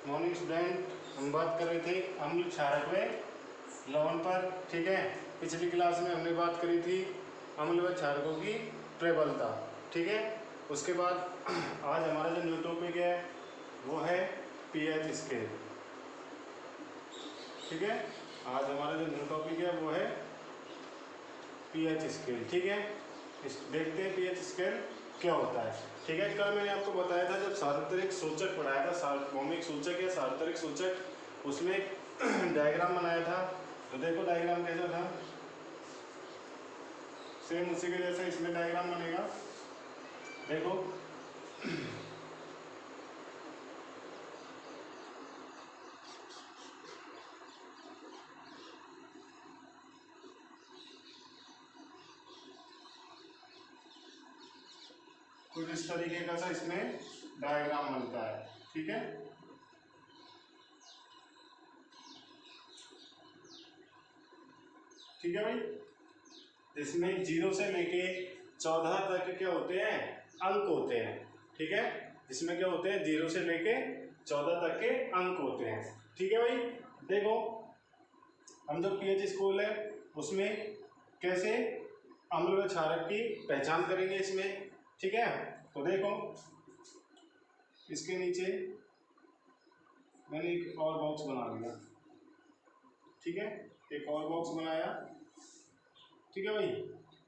Morning student, हम बात कर रहे थे अम्ल क्षारक में लवण पर। ठीक है, पिछली क्लास में हमने बात करी थी अम्ल व क्षारकों की प्रबलता। ठीक है, उसके बाद आज हमारा जो न्यू टॉपिक है वो है पीएच स्केल। ठीक है, आज हमारा जो न्यू टॉपिक है वो है पीएच स्केल। ठीक है, देखते हैं पीएच स्केल क्या होता है। ठीक है, कल मैंने आपको बताया था जब सार्वत्रिक सूचक पढ़ाया था, सार्वभौमिक सूचक या सार्वत्रिक सूचक, उसमें डायग्राम बनाया था। तो देखो डायग्राम कैसा था, सेम उसी के जैसा इसमें डायग्राम बनेगा। देखो कुछ इस तरीके का सा इसमें डायग्राम बनता है। ठीक है, ठीक है भाई, इसमें 0 से लेके 14 तक क्या होते हैं, अंक होते हैं। ठीक है, इसमें क्या होते हैं, 0 से लेके 14 तक के अंक होते हैं। ठीक है भाई, देखो हम जो पीएच स्कूल है उसमें कैसे अम्ल व क्षारक की पहचान करेंगे इसमें। ठीक है, तो देखो इसके नीचे मैंने एक और बॉक्स बना लिया। ठीक है, एक और बॉक्स बनाया। ठीक है भाई,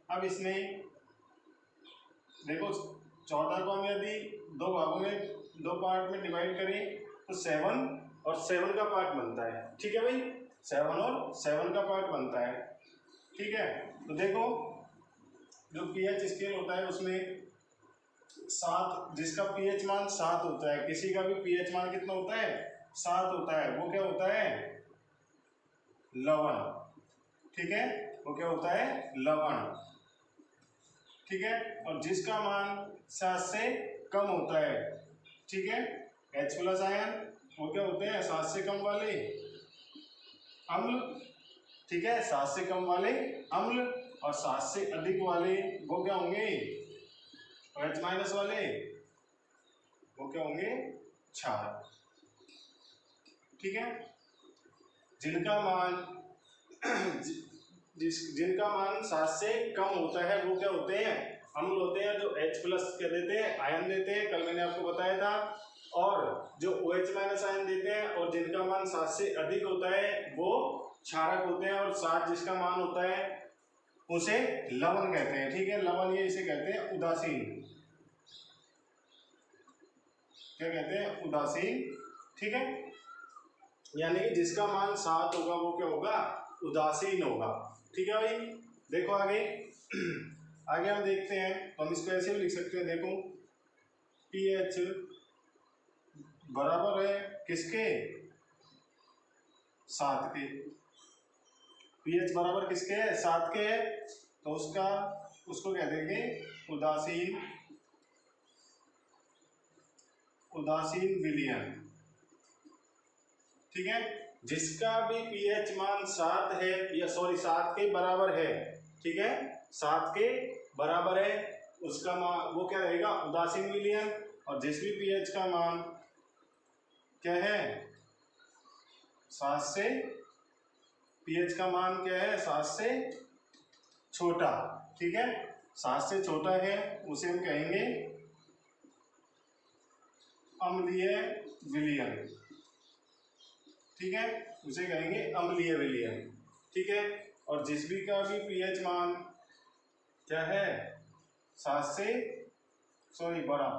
अब इसमें देखो 14 को हम यदि दो भागों में, दो पार्ट में डिवाइड करें तो 7 और 7 का पार्ट बनता है। ठीक है भाई, 7 और 7 का पार्ट बनता है। ठीक है, तो देखो जो पीएच स्केल होता है उसमें 7, जिसका पीएच मान 7 होता है, किसी का भी पीएच मान कितना होता है, 7 होता है, वो क्या होता है, लवण। ठीक है, वो क्या होता है, लवण। ठीक है, और जिसका मान 7 से कम होता है, ठीक है, H+ आयन, वो क्या होते हैं, 7 से कम वाले अम्ल। ठीक है, 7 से कम वाले अम्ल, और 7 से अधिक वाले वो क्या होंगे, H- वाले वो क्या होंगे, क्षारक। ठीक है, जिनका मान जिनका मान 7 से कम होता है वो क्या होते हैं, अम्ल होते हैं, जो H+ क्या देते हैं, आयन देते हैं, कल मैंने आपको बताया था। और जो OH- आयन देते हैं, और जिनका मान 7 से अधिक होता है वो क्षारक होते हैं, और 7 जिसका मान होता है उसे लवण कहते हैं। ठीक है, लवण ये इसे कहते हैं उदासीन, क्या कहते हैं, उदासीन। ठीक है, यानी कि जिसका मान 7 होगा वो क्या होगा, उदासीन होगा। ठीक है भाई, देखो आगे आगे हम देखते हैं, तो हम इसको ऐसे भी लिख सकते हैं। देखो पीएच बराबर है किसके, 7 के। पीएच बराबर किसके है, 7 के है, तो उसको कह देंगे उदासीन, उदासीन विलयन। ठीक है, जिसका भी पीएच मान 7 है, या सॉरी 7 के बराबर है, ठीक है, 7 के बराबर है, उसका मान वो क्या रहेगा, उदासीन विलयन। और जिस भी पीएच का मान क्या है, 7 से, पीएच का मान क्या है, 7 से छोटा। ठीक है, 7 से छोटा है उसे हम कहेंगे अम्लीय विलयन। ठीक है, उसे कहेंगे अम्लीय विलयन। ठीक है, और जिस भी का भी पीएच मान क्या है, 7 से बड़ा,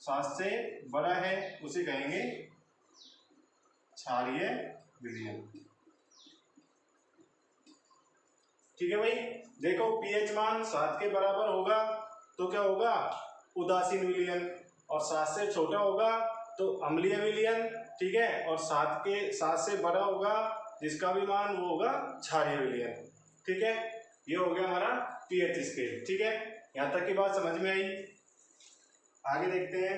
7 से बड़ा है, उसे कहेंगे क्षारीय विलयन। ठीक है भाई, देखो पीएच मान 7 के बराबर होगा तो क्या होगा, उदासीन विलयन, और 7 से छोटा होगा तो अम्लीय विलयन। ठीक है, और 7 से बड़ा होगा जिसका भी मान वो होगा क्षारीय विलयन। ठीक है, ये हो गया हमारा पीएच स्केल। ठीक है, यहां तक की बात समझ में आई। आगे देखते हैं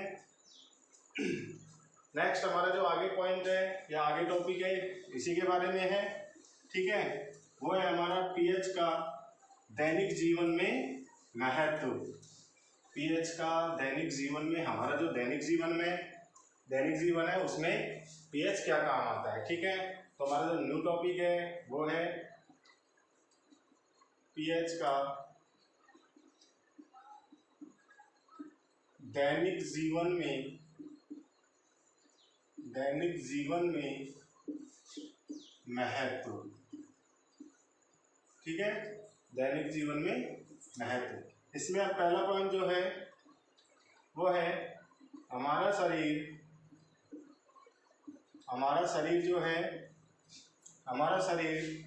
नेक्स्ट हमारा जो आगे पॉइंट है या आगे टॉपिक है इसी के बारे में है। ठीक है, वो है हमारा पीएच का दैनिक जीवन में महत्व। पीएच का दैनिक जीवन में, हमारा जो दैनिक जीवन में दैनिक जीवन है उसमें पीएच क्या काम आता है। ठीक है, तो हमारा जो न्यू टॉपिक है वो है पीएच का दैनिक जीवन में महत्व। ठीक है, दैनिक जीवन में महत्व। इसमें अब पहला पॉइंट जो है वो है हमारा शरीर जो है, हमारा शरीर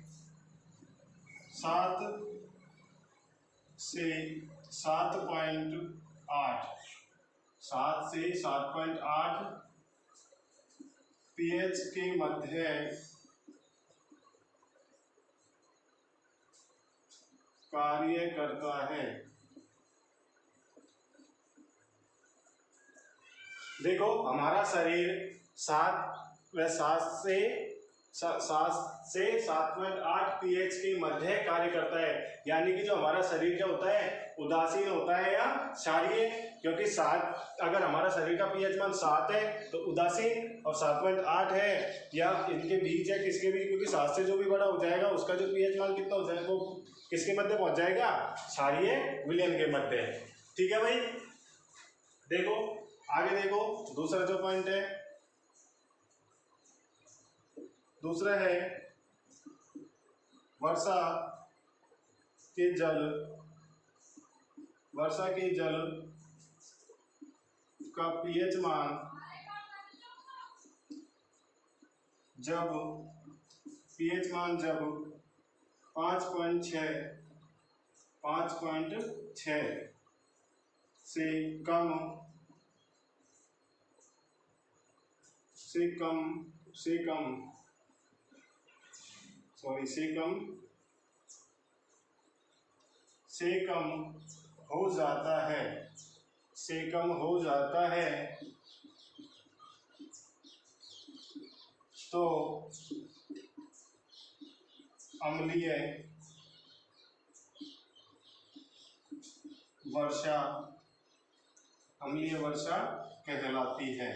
7 से 7.8 पीएच के मध्य कार्य करता है। देखो हमारा शरीर 7 से 7.8 पीएच के मध्य कार्य करता है, यानी कि जो हमारा शरीर क्या होता है, उदासीन होता है या क्षारीय। क्योंकि 7 अगर हमारा शरीर का पीएच मान 7 है तो उदासीन, और 7.8 है या इनके बीच है किसके भी, क्योंकि 7 से जो भी बड़ा हो जाएगा उसका जो पीएच मान कितना हो जाएगा, वो किसके मध्य पहुंच जाएगा, क्षारीय विलयन के मध्य। ठीक है भाई, देखो आगे देखो दूसरा जो पॉइंट है, दूसरा है वर्षा के जल का पीएच मान जब 5.6 से कम हो जाता है तो अम्लीय वर्षा कहलाती है।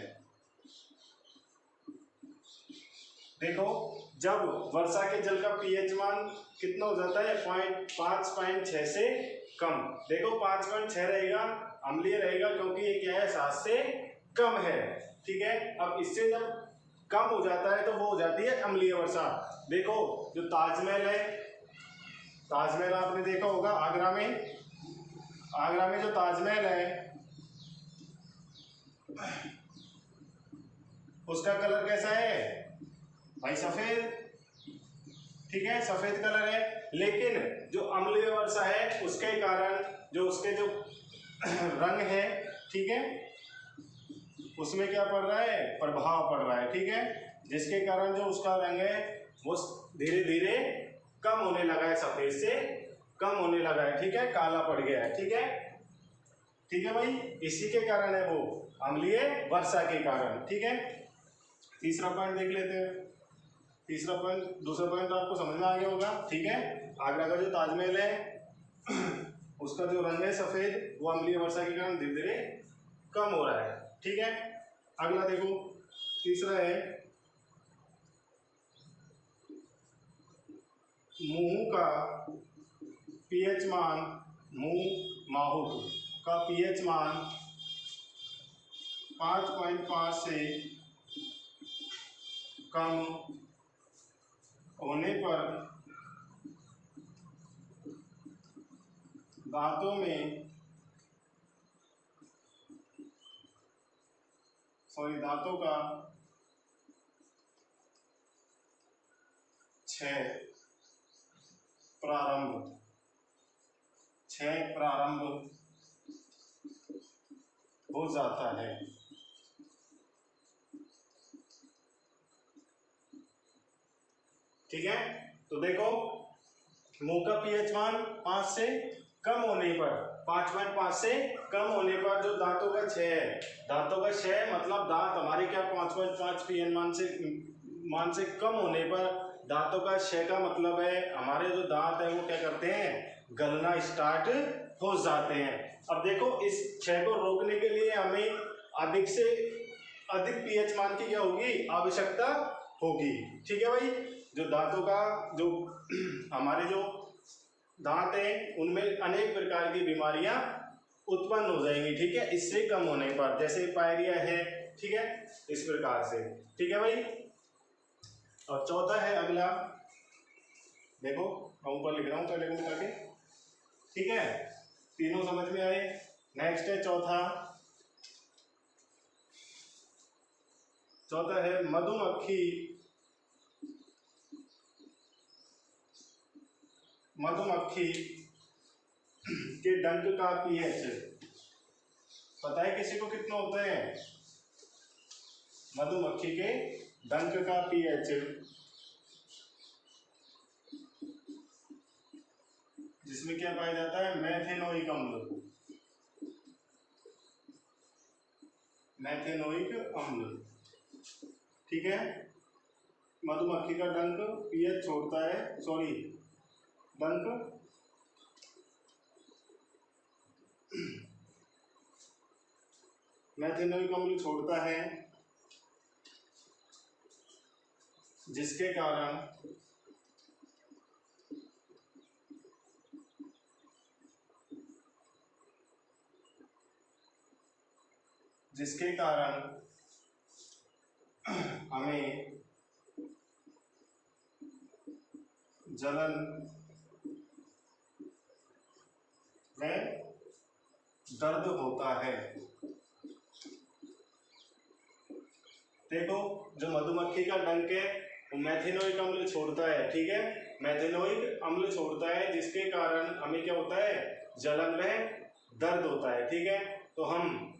देखो जब वर्षा के जल का पीएच मान कितना हो जाता है, 5.6 से कम। देखो 5.6 रहेगा, अम्लीय रहेगा, क्योंकि ये क्या है, 7 से कम है। ठीक है, अब इससे जब कम हो जाता है तो वो हो जाती है अम्लीय वर्षा। देखो जो ताजमहल है, ताजमहल आपने देखा होगा आगरा में जो ताजमहल है उसका कलर कैसा है भाई, सफेद। ठीक है, सफेद कलर है, लेकिन जो अम्लीय वर्षा है उसके कारण जो उसके जो रंग है, ठीक है, उसमें क्या पड़ रहा है, प्रभाव पड़ रहा है। ठीक है, जिसके कारण जो उसका रंग है वो धीरे धीरे कम होने लगा है, सफेद से कम होने लगा है। ठीक है, काला पड़ गया है। ठीक है भाई, इसी के कारण है वो, अम्लीय वर्षा के कारण। ठीक है, तीसरा पॉइंट देख लेते हैं। तीसरा पॉइंट, दूसरा पॉइंट आपको समझ में आ गया होगा। ठीक है, आगरा का जो ताजमहल है उसका जो रंग है सफेद, वो अम्लीय वर्षा के कारण धीरे धीरे कम हो रहा है। ठीक है, अगला देखो, तीसरा है मुंह का पीएच मान, माहुत का पीएच मान 5.5 से कम होने पर दांतों का क्षय प्रारंभ हो जाता है। ठीक है, तो देखो मुंह का पीएच मान 5 से कम होने पर, 5.5 से कम होने पर जो दांतों का क्षय है, दांतों का क्षय मतलब दांत हमारे क्या 5.5 पीएन मान से कम होने पर दांतों का क्षय का मतलब है हमारे जो दांत है वो क्या करते हैं, गलना स्टार्ट हो जाते हैं। अब देखो इस क्षय को रोकने के लिए हमें अधिक से अधिक पीएच मान की क्या होगी, आवश्यकता होगी। ठीक है भाई, जो दांतों का जो हमारे जो दांत हैं उनमें अनेक प्रकार की बीमारियां उत्पन्न हो जाएंगी। ठीक है, इससे कम होने पर, जैसे पायरिया है, ठीक है, इस प्रकार से। ठीक है भाई, और चौथा है अगला, देखो मैं ऊपर लिख रहा हूँ पहले को करके। ठीक है, तीनों समझ में आए। नेक्स्ट है चौथा, चौथा है मधुमक्खी, मधुमक्खी के डंक का पीएच पता है किसी को कितना होता है? मधुमक्खी के डंक का पीएच, जिसमें क्या पाया जाता है, मेथेनोइक अम्ल, मेथेनोइक अम्ल। ठीक है, मधुमक्खी का डंक पीएच छोड़ता है, सॉरी डंक मेथेनोइक अम्ल छोड़ता है, जिसके कारण हमें जलन व दर्द होता है। देखो, जो मधुमक्खी का डंक है वो मेथेनोइक अम्ल छोड़ता है। ठीक है, मेथेनोइक अम्ल छोड़ता है, जिसके कारण हमें क्या होता है, जलन व दर्द होता है। ठीक है, तो हम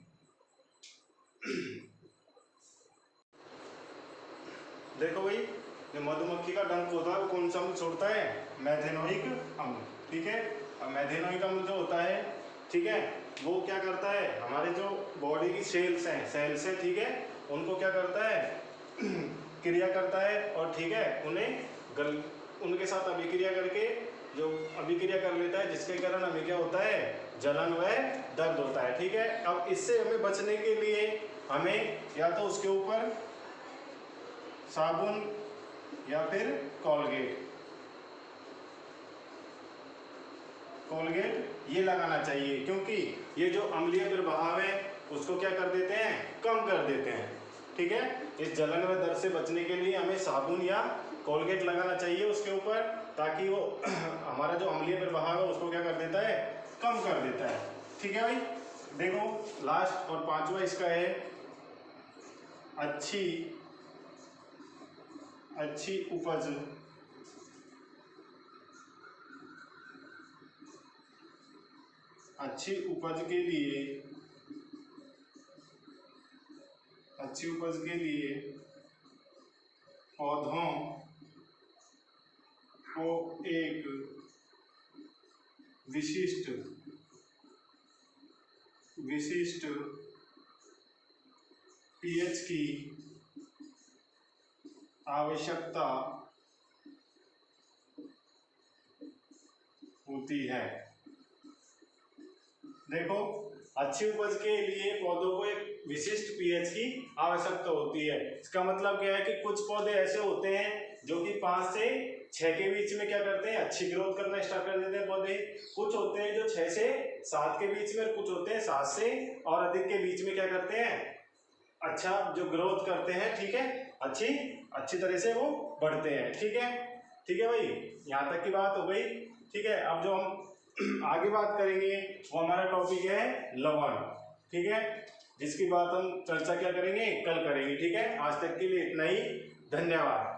देखो भाई, जो मधुमक्खी का डंक होता है वो कौन सा अम्ल छोड़ता है, मेथेनोइक अम्ल। ठीक है, और मेथेनोइक अम्ल जो होता है, ठीक है, वो क्या करता है, हमारे जो बॉडी की सेल्स हैं, ठीक है, उनको क्या करता है, क्रिया करता है, और ठीक है, उनके साथ अभिक्रिया करके जो अभिक्रिया कर लेता है, जिसके कारण हमें क्या होता है, जलन व दर्द होता है। ठीक है, अब इससे हमें बचने के लिए हमें या तो उसके ऊपर साबुन या फिर कोलगेट ये लगाना चाहिए, क्योंकि ये जो अम्लीय प्रभाव है उसको क्या कर देते हैं, कम कर देते हैं। ठीक है, इस जलन व दर्द से बचने के लिए हमें साबुन या कोलगेट लगाना चाहिए उसके ऊपर, ताकि वो हमारा जो अम्लीय प्रभाव है उसको क्या कर देता है, कम कर देता है। ठीक है भाई, देखो लास्ट और पांचवा इसका है अच्छी उपज, अच्छी उपज के लिए पौधों को एक विशिष्ट पीएच की आवश्यकता होती है। देखो, अच्छी उपज के लिए पौधों को एक विशिष्ट पीएच की आवश्यकता होती है। इसका मतलब क्या है कि कुछ पौधे ऐसे होते हैं जो कि 5 से 6 के बीच में क्या करते हैं, अच्छी ग्रोथ करना स्टार्ट कर देते हैं पौधे। कुछ होते हैं जो 6 से 7 के बीच में, कुछ होते हैं 7 से और अधिक के बीच में क्या करते हैं, अच्छा जो ग्रोथ करते हैं। ठीक है, अच्छी तरह से वो बढ़ते हैं। ठीक है भाई, यहाँ तक की बात हो गई। ठीक है, अब जो हम आगे बात करेंगे वो हमारा टॉपिक है लवण। ठीक है, जिसकी बात हम चर्चा क्या करेंगे, कल करेंगे। ठीक है, आज तक के लिए इतना ही, धन्यवाद।